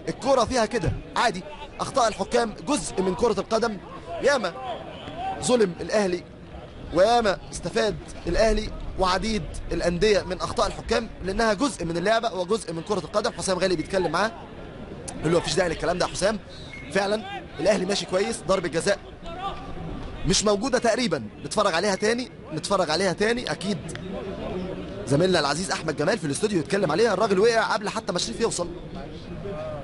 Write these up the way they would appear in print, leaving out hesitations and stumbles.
الكرة فيها كده عادي، اخطاء الحكام جزء من كرة القدم. ياما ظلم الاهلي وياما استفاد الاهلي وعديد الانديه من اخطاء الحكام، لانها جزء من اللعبه وجزء من كره القدم. حسام غالي بيتكلم معاه بيقول له مفيش داعي للكلام ده يا حسام، فعلا الاهلي ماشي كويس. ضربه جزاء مش موجوده تقريبا، نتفرج عليها تاني اكيد. زميلنا العزيز احمد جمال في الاستوديو يتكلم عليها، الراجل وقع قبل حتى ما شريف يوصل.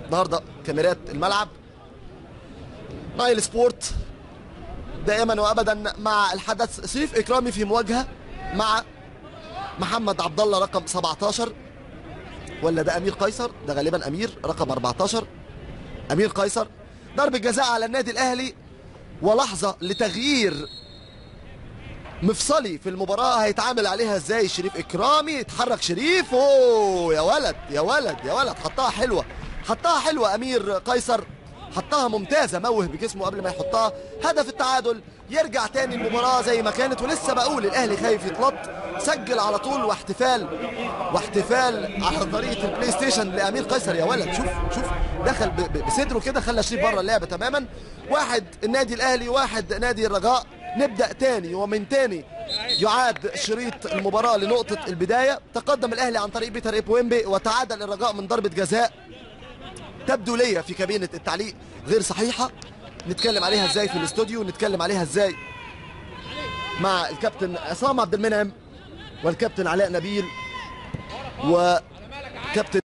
النهارده كاميرات الملعب نايل سبورت دائما وابدا مع الحدث. شريف اكرامي في مواجهه مع محمد عبد الله رقم 17، ولا ده امير قيصر؟ ده غالبا امير رقم 14. امير قيصر. ضربه جزاء على النادي الاهلي، ولحظه لتغيير مفصلي في المباراه. هيتعامل عليها ازاي شريف اكرامي؟ يتحرك شريف، اوه يا ولد يا ولد يا ولد، حطها حلوه امير قيصر، حطها ممتازه، موه بجسمه قبل ما يحطها. هدف التعادل، يرجع تاني المباراه زي ما كانت. ولسه بقول الاهلي خايف يتلط، سجل على طول. واحتفال على طريقه البلاي ستيشن لامير قيصر. يا ولد شوف دخل بصدره كده، خلى شريف بره اللعبه تماما. واحد النادي الاهلي، واحد نادي الرجاء. نبدا تاني ومن تاني يعاد شريط المباراه لنقطه البدايه. تقدم الاهلي عن طريق بيتر إبويمبي، وتعادل الرجاء من ضربه جزاء تبدو ليا في كابينه التعليق غير صحيحه. نتكلم عليها ازاي في الاستوديو، نتكلم عليها ازاي مع الكابتن عصام عبد المنعم والكابتن علاء نبيل وكابتن